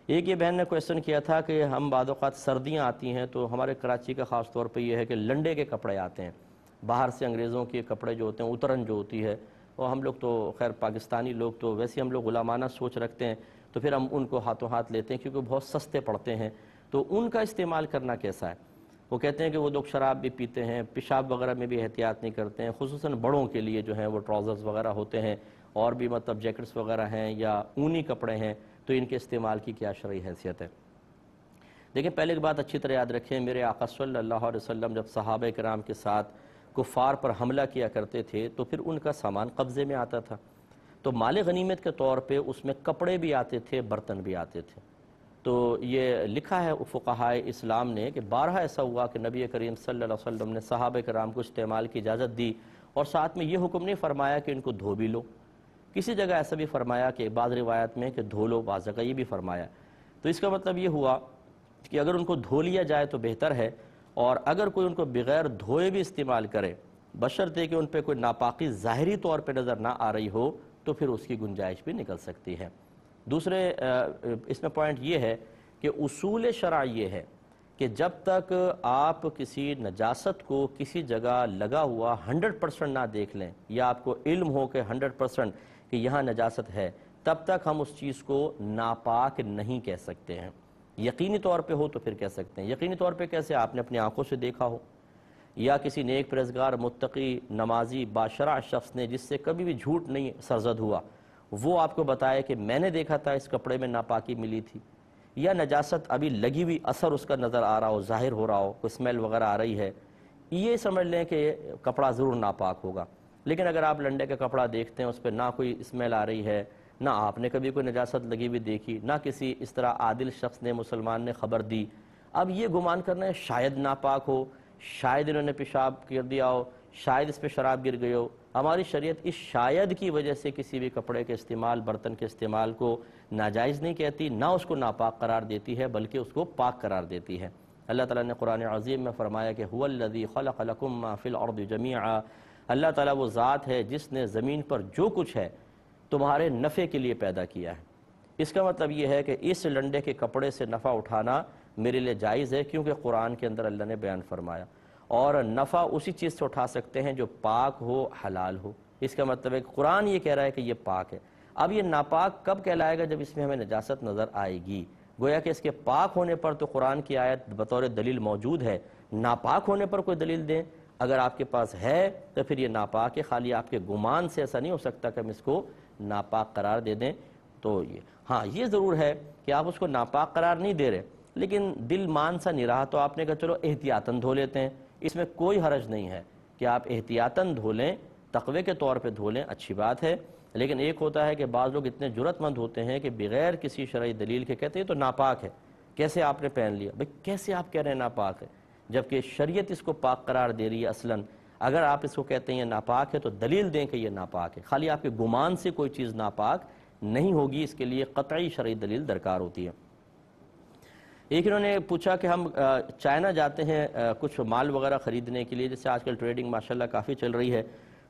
ایک یہ بہن نے کویسچن کیا تھا کہ ہم بعض اوقات سردیاں آتی ہیں تو ہمارے کراچی کا خاص طور پہ یہ ہے کہ لنڈے کے کپڑے آتے ہیں باہر سے، انگریزوں کے کپڑے جو ہوتے ہیں، اترن جو ہوتی ہے، اور ہم لوگ تو خیر پاکستانی لوگ تو ویسے ہم لوگ غلامانہ سوچ رکھتے ہیں، تو پھر ہم ان کو ہاتھوں ہاتھ لیتے ہیں کیونکہ بہت سستے پڑتے ہیں۔ تو ان کا استعمال کرنا کیسا ہے؟ وہ کہتے ہیں کہ وہ لوگ شراب بھی پیتے ہیں، پیشاب وغیرہ میں بھی احتیاط نہیں کرتے ہیں، خصوصاً بڑوں کے لیے جو ہیں وہ ٹراؤزرز وغیرہ ہوتے ہیں، اور بھی مطلب جیکٹس وغیرہ ہیں یا اونی کپڑے ہیں، تو ان کے استعمال کی کیا شرعی حیثیت ہے؟ دیکھیں، پہلے ایک بات اچھی طرح یاد رکھیں، میرے آقا صلی اللہ علیہ وسلم جب صحابہ کرام کے ساتھ کفار پر حملہ کیا کرتے تھے تو پھر ان کا سامان قبضے میں آتا تھا، تو مال غنیمت کے طور پہ اس میں کپڑے بھی آتے تھے، برتن بھی آتے تھے۔ تو یہ لکھا ہے فقہائے اسلام نے کہ بارہا ایسا ہوا کہ نبی کریم صلی اللہ علیہ وسلم نے صحابہ کرام کو استعمال کی اجازت دی، اور ساتھ میں یہ حکم نہیں فرمایا کہ ان کو دھو بھی لو، کسی جگہ ایسا بھی فرمایا کہ بعض روایت میں کہ دھو لو، بعض جگہ یہ بھی فرمایا۔ تو اس کا مطلب یہ ہوا کہ اگر ان کو دھو لیا جائے تو بہتر ہے، اور اگر کوئی ان کو بغیر دھوئے بھی استعمال کرے، بشرطے کہ ان پہ کوئی ناپاکی ظاہری طور پہ نظر نہ آ رہی ہو، تو پھر اس کی گنجائش بھی نکل سکتی ہے۔ دوسرے اس میں پوائنٹ یہ ہے کہ اصول شرع یہ ہے کہ جب تک آپ کسی نجاست کو کسی جگہ لگا ہوا 100% نہ دیکھ لیں، یا آپ کو علم ہو کہ 100% کہ یہاں نجاست ہے، تب تک ہم اس چیز کو ناپاک نہیں کہہ سکتے ہیں۔ یقینی طور پہ ہو تو پھر کہہ سکتے ہیں۔ یقینی طور پہ کیسے؟ آپ نے اپنی آنکھوں سے دیکھا ہو، یا کسی نیک پرہیزگار متقی نمازی باشرع شخص نے جس سے کبھی بھی جھوٹ نہیں سرزد ہوا، وہ آپ کو بتائے کہ میں نے دیکھا تھا اس کپڑے میں ناپاکی ملی تھی، یا نجاست ابھی لگی ہوئی اثر اس کا نظر آ رہا ہو، ظاہر ہو رہا ہو، کوئی اسمیل وغیرہ آ رہی ہے، یہ سمجھ لیں کہ کپڑا ضرور ناپاک ہوگا۔ لیکن اگر آپ لنڈے کا کپڑا دیکھتے ہیں، اس پہ نہ کوئی اسمیل آ رہی ہے، نہ آپ نے کبھی کوئی نجاست لگی ہوئی دیکھی، نہ کسی اس طرح عادل شخص نے، مسلمان نے خبر دی، اب یہ گمان کرنا ہے شاید ناپاک ہو، شاید انہوں نے پیشاب کر دیا ہو، شاید اس پہ شراب گر گئی ہو۔ ہماری شریعت اس شاید کی وجہ سے کسی بھی کپڑے کے استعمال، برتن کے استعمال کو ناجائز نہیں کہتی، نہ اس کو ناپاک قرار دیتی ہے، بلکہ اس کو پاک قرار دیتی ہے۔ اللہ تعالیٰ نے قرآن عظیم میں فرمایا کہ هو الذی خلق لکم ما فی الارض جمیعا، اللہ تعالیٰ وہ ذات ہے جس نے زمین پر جو کچھ ہے تمہارے نفع کے لیے پیدا کیا ہے۔ اس کا مطلب یہ ہے کہ اس لنڈے کے کپڑے سے نفع اٹھانا میرے لیے جائز ہے، کیونکہ قرآن کے اندر اللہ نے بیان فرمایا، اور نفع اسی چیز سے اٹھا سکتے ہیں جو پاک ہو، حلال ہو۔ اس کا مطلب ہے کہ قرآن یہ کہہ رہا ہے کہ یہ پاک ہے۔ اب یہ ناپاک کب کہلائے گا؟ جب اس میں ہمیں نجاست نظر آئے گی، گویا کہ اس کے پاک ہونے پر تو قرآن کی آیت بطور دلیل موجود ہے، ناپاک ہونے پر کوئی دلیل دیں اگر آپ کے پاس ہے تو پھر یہ ناپاک ہے، خالی آپ کے گمان سے ایسا نہیں ہو سکتا کہ ہم اس کو ناپاک قرار دے دیں۔ تو یہ ضرور ہے کہ آپ اس کو ناپاک قرار نہیں دے رہے، لیکن دل مان سا نہیں رہا، تو آپ نے کہا چلو احتیاطاً دھو لیتے ہیں، اس میں کوئی حرج نہیں ہے کہ آپ احتیاطاً دھو لیں، تقوی کے طور پہ دھو لیں، اچھی بات ہے۔ لیکن ایک ہوتا ہے کہ بعض لوگ اتنے جرأت مند ہوتے ہیں کہ بغیر کسی شرعی دلیل کے کہتے ہیں تو ناپاک ہے، کیسے آپ نے پہن لیا؟ بھئی کیسے آپ کہہ رہے ہیں ناپاک ہے، جبکہ شریعت اس کو پاک قرار دے رہی ہے اصلاً۔ اگر آپ اس کو کہتے ہیں یہ ناپاک ہے تو دلیل دیں کہ یہ ناپاک ہے، خالی آپ کے گمان سے کوئی چیز ناپاک نہیں ہوگی، اس کے لیے قطعی شرعی دلیل درکار ہوتی ہے۔ ایک انہوں نے پوچھا کہ ہم چائنا جاتے ہیں کچھ مال وغیرہ خریدنے کے لیے، جیسے آج کل ٹریڈنگ ماشاءاللہ کافی چل رہی ہے،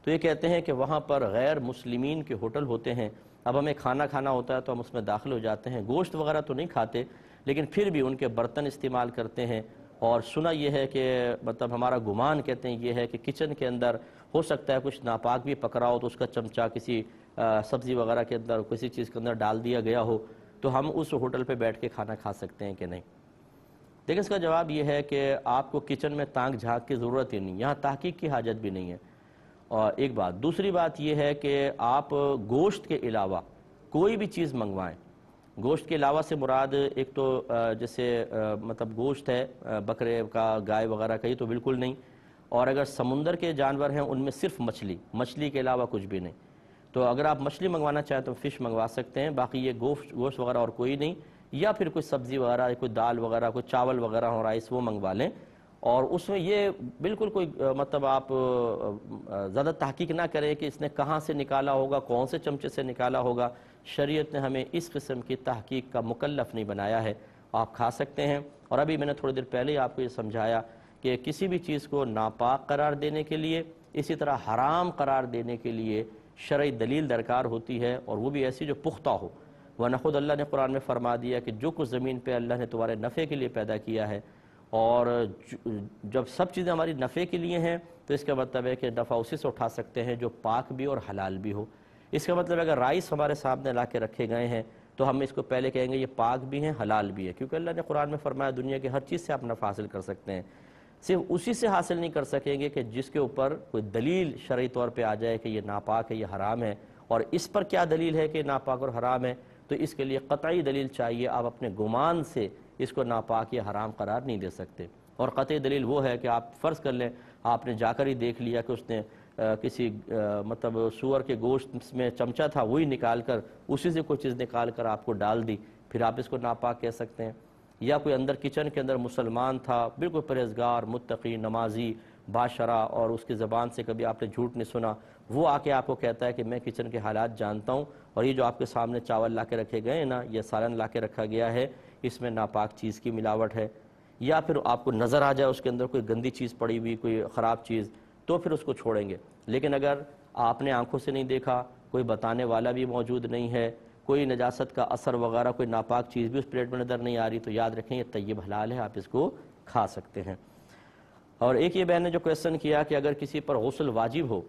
تو یہ کہتے ہیں کہ وہاں پر غیر مسلمین کے ہوٹل ہوتے ہیں، اب ہمیں کھانا کھانا ہوتا ہے تو ہم اس میں داخل ہو جاتے ہیں، گوشت وغیرہ تو نہیں کھاتے لیکن پھر بھی ان کے برتن استعمال کرتے ہیں، اور سنا یہ ہے کہ مطلب ہمارا گمان کہتے ہیں یہ ہے کہ کچن کے اندر ہو سکتا ہے کچھ ناپاک بھی پکڑا ہو، تو اس کا چمچہ کسی سبزی وغیرہ کے اندر، کسی چیز کے اندر ڈال دیا گیا ہو، تو ہم اس ہوٹل پہ بیٹھ کے کھانا کھا سکتے ہیں کہ نہیں؟ لیکن اس کا جواب یہ ہے کہ آپ کو کچن میں تانک جھانک کی ضرورت ہی نہیں، یہاں تحقیق کی حاجت بھی نہیں ہے، اور ایک بات۔ دوسری بات یہ ہے کہ آپ گوشت کے علاوہ کوئی بھی چیز منگوائیں، گوشت کے علاوہ سے مراد ایک تو جیسے مطلب گوشت ہے بکرے کا، گائے وغیرہ کا، یہ تو بالکل نہیں، اور اگر سمندر کے جانور ہیں ان میں صرف مچھلی کے علاوہ کچھ بھی نہیں، تو اگر آپ مچھلی منگوانا چاہیں تو فش منگوا سکتے ہیں، باقی یہ گوشت وغیرہ اور کوئی نہیں، یا پھر کوئی سبزی وغیرہ، کوئی دال وغیرہ، کوئی چاول وغیرہ ہو، رائس، وہ منگوا لیں، اور اس میں یہ بالکل کوئی مطلب آپ زیادہ تحقیق نہ کریں کہ اس نے کہاں سے نکالا ہوگا، کون سے چمچے سے نکالا ہوگا، شریعت نے ہمیں اس قسم کی تحقیق کا مکلف نہیں بنایا ہے، آپ کھا سکتے ہیں۔ اور ابھی میں نے تھوڑی دیر پہلے آپ کو یہ سمجھایا کہ کسی بھی چیز کو ناپاک قرار دینے کے لیے، اسی طرح حرام قرار دینے کے لیے شرعی دلیل درکار ہوتی ہے، اور وہ بھی ایسی جو پختہ ہو۔ ورنہ خود اللہ نے قرآن میں فرما دیا کہ جو کچھ زمین پہ اللہ نے تمہارے نفع کے لیے پیدا کیا ہے، اور جب سب چیزیں ہماری نفع کے لیے ہیں تو اس کا مطلب ہے کہ نفع اسی سے اٹھا سکتے ہیں جو پاک بھی اور حلال بھی ہو۔ اس کا مطلب اگر رائس ہمارے سامنے لا کے رکھے گئے ہیں تو ہم اس کو پہلے کہیں گے یہ پاک بھی ہیں حلال بھی ہے، کیونکہ اللہ نے قرآن میں فرمایا دنیا کی ہر چیز سے آپ نفع حاصل کر سکتے ہیں، صرف اسی سے حاصل نہیں کر سکیں گے کہ جس کے اوپر کوئی دلیل شرعی طور پہ آ جائے کہ یہ ناپاک ہے، یہ حرام ہے، اور اس پر کیا دلیل ہے کہ ناپاک اور حرام ہے، تو اس کے لیے قطعی دلیل چاہیے۔ آپ اپنے گمان سے اس کو ناپاک یا حرام قرار نہیں دے سکتے، اور قطعی دلیل وہ ہے کہ آپ فرض کر لیں آپ نے جا کر ہی دیکھ لیا کہ اس نے کسی مطلب سور کے گوشت میں چمچہ تھا وہی نکال کر اسی سے کوئی چیز نکال کر آپ کو ڈال دی، پھر آپ اس کو ناپاک کہہ سکتے ہیں؟ یا کوئی اندر کچن کے اندر مسلمان تھا، بالکل پرہیزگار، متقی، نمازی، باشرع، اور اس کی زبان سے کبھی آپ نے جھوٹ نہیں سنا، وہ آ کے آپ کو کہتا ہے کہ میں کچن کے حالات جانتا ہوں، اور یہ جو آپ کے سامنے چاول لا کے رکھے گئے ہیں نا، یہ سالن لا کے رکھا گیا ہے، اس میں ناپاک چیز کی ملاوٹ ہے، یا پھر آپ کو نظر آ جائے اس کے اندر کوئی گندی چیز پڑی ہوئی، کوئی خراب چیز، تو پھر اس کو چھوڑیں گے۔ لیکن اگر آپ نے آنکھوں سے نہیں دیکھا، کوئی بتانے والا بھی موجود نہیں ہے، کوئی نجاست کا اثر وغیرہ، کوئی ناپاک چیز بھی اس پلیٹ میں نظر نہیں آ رہی، تو یاد رکھیں یہ طیب حلال ہے، آپ اس کو کھا سکتے ہیں۔ اور ایک یہ بہن نے جو کویسچن کیا کہ اگر کسی پر غسل واجب ہو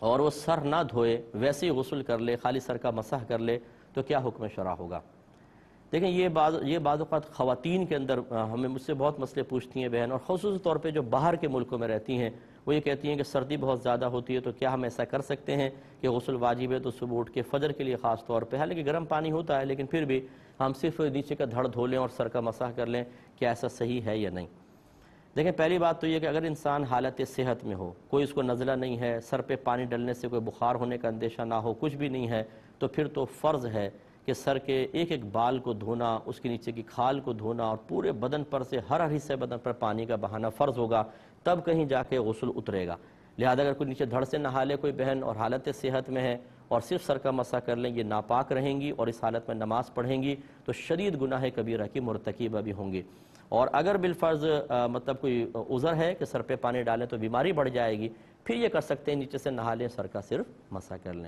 اور وہ سر نہ دھوئے، ویسے ہی غسل کر لے، خالی سر کا مسح کر لے، تو کیا حکم شرع ہوگا؟ دیکھیں یہ بعض اوقات خواتین کے اندر ہمیں مجھ سے بہت مسئلے پوچھتی ہیں بہن، اور خصوصی طور پہ جو باہر کے ملکوں میں رہتی ہیں، وہ یہ کہتی ہیں کہ سردی بہت زیادہ ہوتی ہے تو کیا ہم ایسا کر سکتے ہیں کہ غسل واجب ہے تو صبح اٹھ کے فجر کے لیے خاص طور پہ، حالانکہ گرم پانی ہوتا ہے لیکن پھر بھی ہم صرف نیچے کا دھڑ دھو لیں اور سر کا مسح کر لیں، کیا ایسا صحیح ہے یا نہیں؟ دیکھیں پہلی بات تو یہ کہ اگر انسان حالت صحت میں ہو، کوئی اس کو نزلہ نہیں ہے، سر پہ پانی ڈلنے سے کوئی بخار ہونے کا اندیشہ نہ ہو، کچھ بھی نہیں ہے، تو پھر تو فرض ہے کہ سر کے ایک ایک بال کو دھونا، اس کے نیچے کی کھال کو دھونا، اور پورے بدن پر سے ہر حصے بدن پر پانی کا بہانا فرض ہوگا، تب کہیں جا کے غسل اترے گا۔ لہذا اگر کوئی نیچے دھڑ سے نہا لے کوئی بہن اور حالت صحت میں ہے اور صرف سر کا مسح کر لیں، یہ ناپاک رہیں گی اور اس حالت میں نماز پڑھیں گی تو شدید گناہ کبیرہ کی مرتکبہ بھی ہوں گی۔ اور اگر بالفرض مطلب کوئی عذر ہے کہ سر پہ پانی ڈالیں تو بیماری بڑھ جائے گی، پھر یہ کر سکتے ہیں نیچے سے نہا لیں، سر کا صرف مسح کر لیں۔